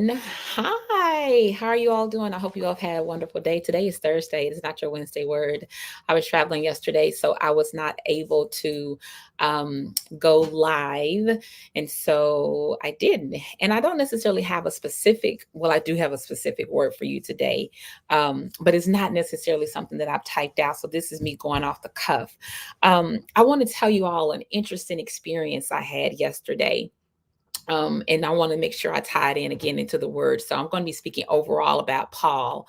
everyone. Hi, how are you all doing? I hope you all have had a wonderful day. Today is Thursday. It's not your Wednesday word. I was traveling yesterday, so I was not able to go live. And so I did. And I don't necessarily have a specific, well, I do have a specific word for you today, but it's not necessarily something that I've typed out. So this is me going off the cuff. I want to tell you all an interesting experience I had yesterday, and I want to make sure I tie it in again into the word. So I'm going to be speaking overall about Paul,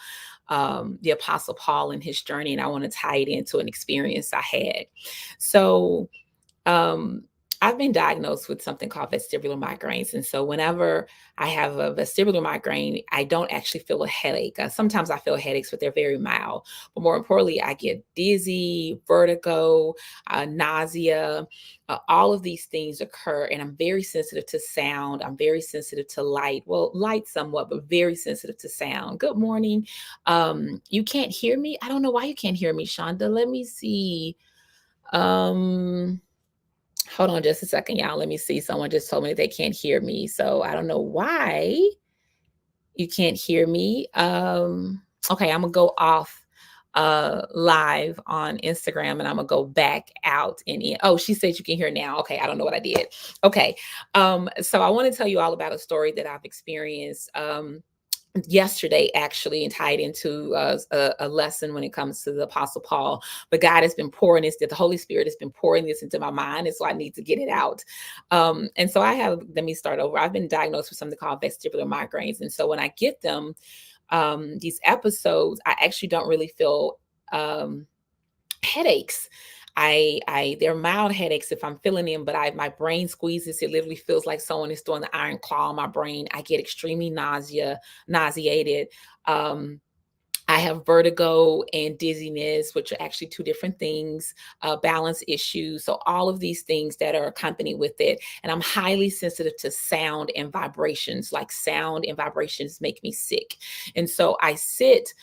the Apostle Paul and his journey, and I want to tie it into an experience I had. So um, I've been diagnosed with something called vestibular migraines. And so whenever I have a vestibular migraine, I don't actually feel a headache. Sometimes I feel headaches, but they're very mild. But more importantly, I get dizzy, vertigo, nausea. All of these things occur, and I'm very sensitive to sound. I'm very sensitive to light. Well, light somewhat, but very sensitive to sound. Good morning. You can't hear me? I don't know why you can't hear me, Shonda. Let me see. Um, Hold on just a second, y'all. Let me see. Someone just told me that they can't hear me. So I don't know why you can't hear me. Okay, I'm gonna go off live on Instagram and I'm gonna go back out and in. Oh, she said you can hear now. Okay, I don't know what I did. Okay. So I want to tell you all about a story that I've experienced yesterday, actually, and tied into a lesson when it comes to the Apostle Paul. But God has been pouring this, that the Holy Spirit has been pouring this into my mind, and so I need to get it out. And so let me start over. I've been diagnosed with something called vestibular migraines. And so when I get them, these episodes, I actually don't really feel headaches. They're mild headaches if I'm feeling them, but my brain squeezes. It literally feels like someone is throwing the iron claw on my brain. I get extremely nauseated. Um, I have vertigo and dizziness, which are actually two different things, balance issues. So, all of these things that are accompanied with it. And I'm highly sensitive to sound and vibrations. Like, sound and vibrations make me sick. And so, I sit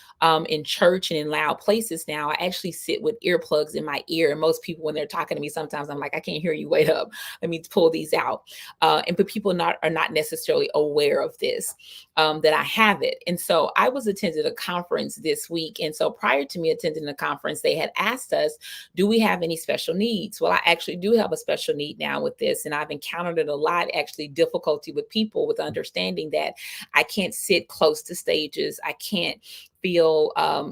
in church and in loud places now. I actually sit with earplugs in my ear. And most people, when they're talking to me, sometimes I'm like, I can't hear you. Wait up. Let me pull these out. But people are not necessarily aware of this, that I have it. And so, I was attending a conference this week. And so prior to me attending the conference, they had asked us, do we have any special needs? Well, I actually do have a special need now with this. And I've encountered it a lot, actually, difficulty with people with understanding that I can't sit close to stages. I can't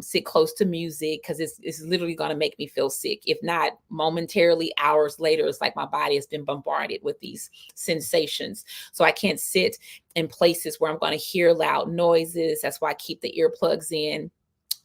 sit close to music because it's literally going to make me feel sick. If not momentarily, hours later, it's like my body has been bombarded with these sensations. So I can't sit in places where I'm going to hear loud noises. That's why I keep the earplugs in.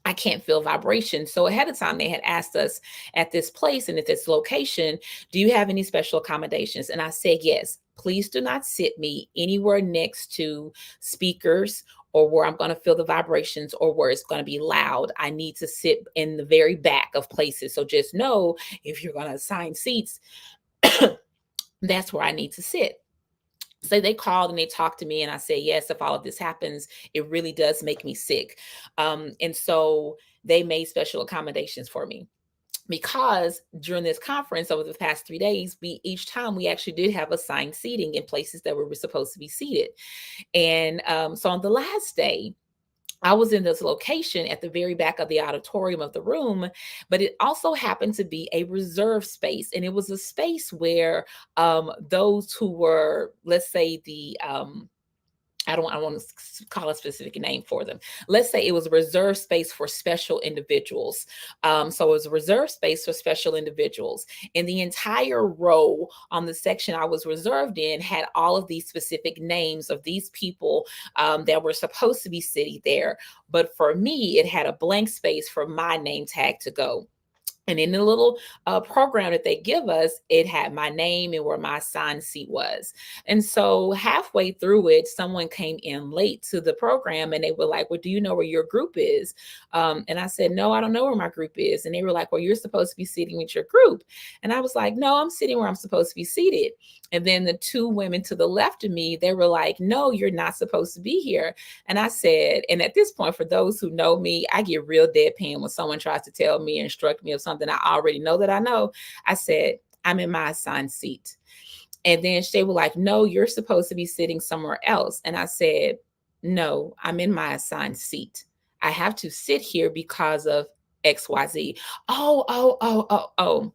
I can't feel vibration. So ahead of time, they had asked us at this place and at this location, do you have any special accommodations? And I said, yes. Please do not sit me anywhere next to speakers or where I'm going to feel the vibrations or where it's going to be loud. I need to sit in the very back of places. So just know if you're going to assign seats, that's where I need to sit. So they called and they talked to me, and I said, yes, if all of this happens, it really does make me sick. And so they made special accommodations for me, because during this conference over the past 3 days, each time we actually did have assigned seating in places that we were supposed to be seated. And so on the last day, I was in this location at the very back of the auditorium of the room, but it also happened to be a reserve space. And it was a space where those who were, let's say, I don't want to call a specific name for them. Let's say it was a reserved space for special individuals. So it was a reserved space for special individuals. And the entire row on the section I was reserved in had all of these specific names of these people that were supposed to be sitting there. But for me, it had a blank space for my name tag to go. And in the little program that they give us, it had my name and where my assigned seat was. And so halfway through it, someone came in late to the program and they were like, well, do you know where your group is? And I said, no, I don't know where my group is. And they were like, well, you're supposed to be sitting with your group. And I was like, no, I'm sitting where I'm supposed to be seated. And then the two women to the left of me, they were like, no, you're not supposed to be here. And I said, and at this point, for those who know me, I get real deadpan when someone tries to tell me, instruct me of something I already know that I know. I said, I'm in my assigned seat. And then they were like, no, you're supposed to be sitting somewhere else. And I said, No, I'm in my assigned seat. I have to sit here because of XYZ. Oh.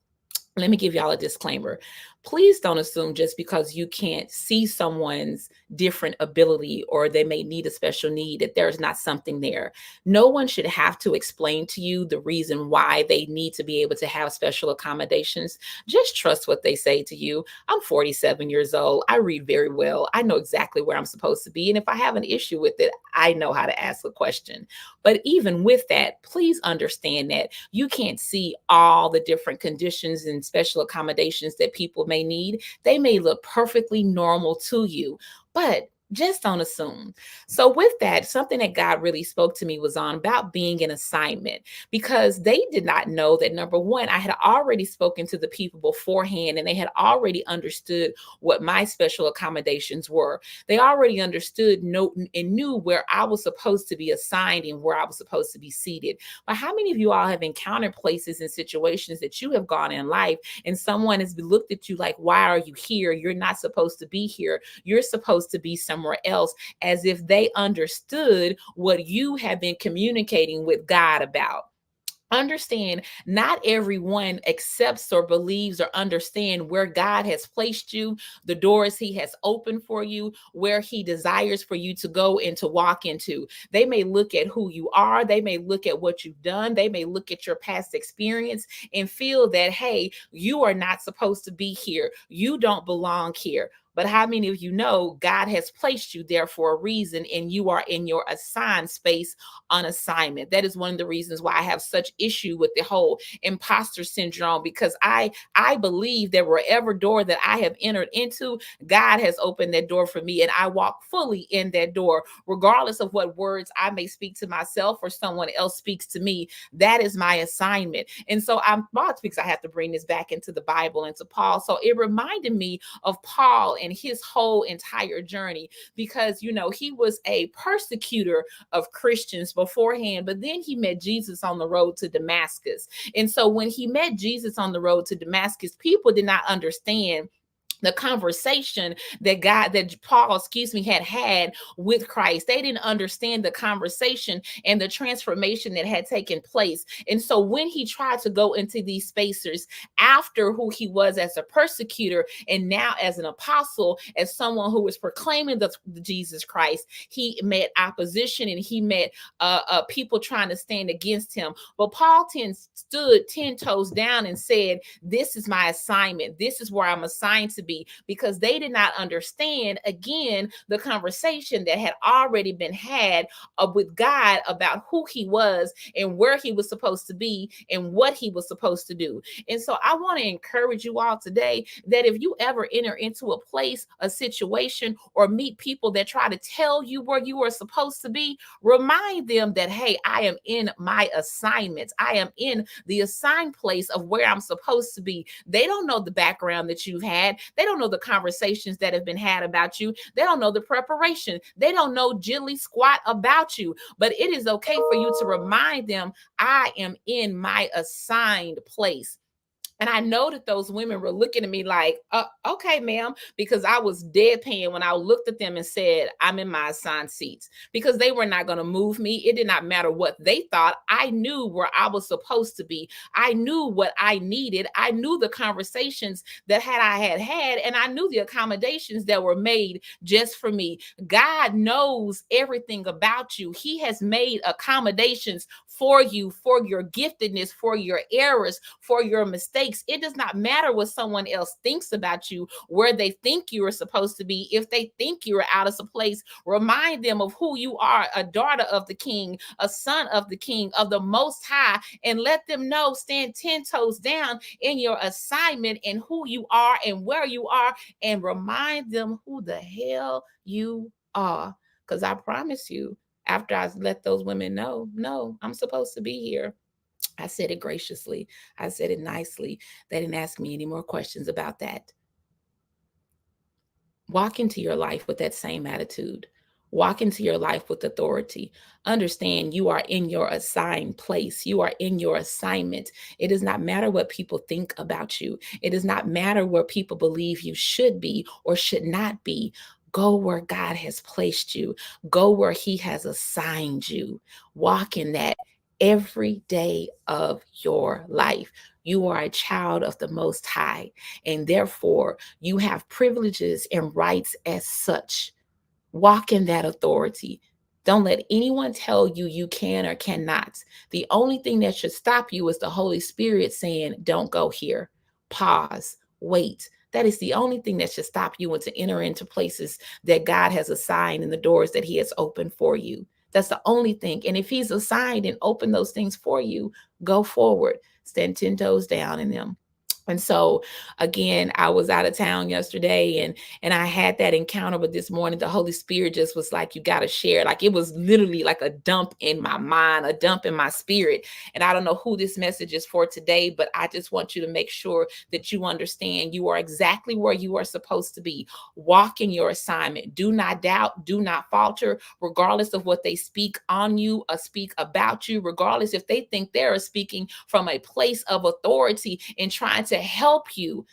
Let me give y'all a disclaimer. Please don't assume just because you can't see someone's different ability or they may need a special need that there's not something there. No one should have to explain to you the reason why they need to be able to have special accommodations. Just trust what they say to you. I'm 47 years old. I read very well. I know exactly where I'm supposed to be. And if I have an issue with it, I know how to ask a question. But even with that, please understand that you can't see all the different conditions and special accommodations that people may need. They may look perfectly normal to you, but just don't assume. So, with that, something that God really spoke to me was on about being an assignment because they did not know that number one, I had already spoken to the people beforehand and they had already understood what my special accommodations were. They already understood and knew where I was supposed to be assigned and where I was supposed to be seated. But how many of you all have encountered places and situations that you have gone in life and someone has looked at you like, why are you here? You're not supposed to be here. You're supposed to be somewhere else, as if they understood what you have been communicating with God about. Understand, not everyone accepts or believes or understand where God has placed you, the doors he has opened for you, where he desires for you to go and to walk into. They may look at who you are, they may look at what you've done, they may look at your past experience and feel that, hey, you are not supposed to be here, you don't belong here. But how many of you know God has placed you there for a reason and you are in your assigned space on assignment? That is one of the reasons why I have such issue with the whole imposter syndrome, because I believe that wherever door that I have entered into, God has opened that door for me and I walk fully in that door, regardless of what words I may speak to myself or someone else speaks to me. That is my assignment. And so I'm about, because I have to bring this back into the Bible and to Paul. So it reminded me of Paul and his whole entire journey, because he was a persecutor of Christians beforehand, but then he met Jesus on the road to Damascus. And so when he met Jesus on the road to Damascus, people did not understand the conversation that Paul, had with Christ. They didn't understand the conversation and the transformation that had taken place. And so when he tried to go into these spaces after who he was as a persecutor and now as an apostle, as someone who was proclaiming the Jesus Christ, he met opposition and he met people trying to stand against him. But Paul stood 10 toes down and said, this is my assignment. This is where I'm assigned to be, because they did not understand, again, the conversation that had already been had with God about who he was and where he was supposed to be and what he was supposed to do. And so I want to encourage you all today that if you ever enter into a place, a situation, or meet people that try to tell you where you are supposed to be, remind them that, hey, I am in my assignments. I am in the assigned place of where I'm supposed to be. They don't know the background that you've had. They don't know the conversations that have been had about you. They don't know the preparation. They don't know jiddly squat about you. But it is okay for you to remind them, I am in my assigned place. And I know that those women were looking at me like, okay, ma'am, because I was deadpan when I looked at them and said, I'm in my assigned seats, because they were not going to move me. It did not matter what they thought. I knew where I was supposed to be. I knew what I needed. I knew the conversations that I had, and I knew the accommodations that were made just for me. God knows everything about you. He has made accommodations for you, for your giftedness, for your errors, for your mistakes. It does not matter what someone else thinks about you, where they think you are supposed to be. If they think you're out of place, remind them of who you are, a daughter of the King, a son of the King, of the Most High, and let them know, stand 10 toes down in your assignment and who you are and where you are, and remind them who the hell you are. Because I promise you, after I let those women know, no, I'm supposed to be here, I said it graciously. I said it nicely. They didn't ask me any more questions about that. Walk into your life with that same attitude. Walk into your life with authority. Understand you are in your assigned place. You are in your assignment. It does not matter what people think about you. It does not matter where people believe you should be or should not be. Go where God has placed you. Go where He has assigned you. Walk in that every day of your life. You are a child of the Most High, and therefore you have privileges and rights as such. Walk in that authority. Don't let anyone tell you you can or cannot. The only thing that should stop you is the Holy Spirit saying, don't go here. Pause, wait. That is the only thing that should stop you and to enter into places that God has assigned and the doors that He has opened for you. That's the only thing. And if He's assigned and opened those things for you, go forward. Stand 10 toes down in them. And so again, I was out of town yesterday and I had that encounter, but this morning the Holy Spirit just was like, you got to share. Like it was literally like a dump in my mind, a dump in my spirit. And I don't know who this message is for today, but I just want you to make sure that you understand you are exactly where you are supposed to be. Walk in your assignment. Do not doubt, do not falter, regardless of what they speak on you or speak about you, regardless if they think they're speaking from a place of authority and trying to help you.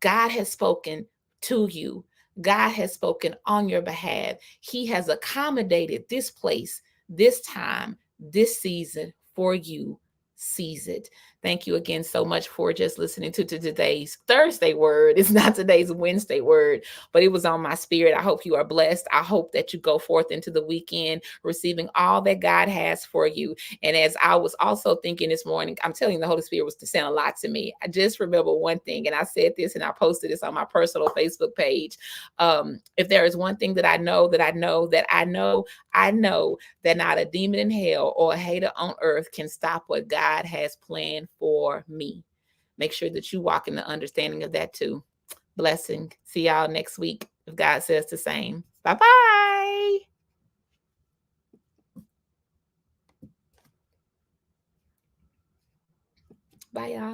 God has spoken to you. God has spoken on your behalf. He has accommodated this place, this time, this season for you. Seize it. Thank you again so much for just listening to today's Thursday word. It's not today's Wednesday word, but it was on my spirit. I hope you are blessed. I hope that you go forth into the weekend receiving all that God has for you. And as I was also thinking this morning, I'm telling you, the Holy Spirit was to saying a lot to me. I just remember one thing, and I said this and I posted this on my personal Facebook page. If there is one thing that I know, I know that not a demon in hell or a hater on earth can stop what God has planned for me. Make sure that you walk in the understanding of that too. Blessing. See y'all next week if God says the same. Bye-bye. Bye, y'all.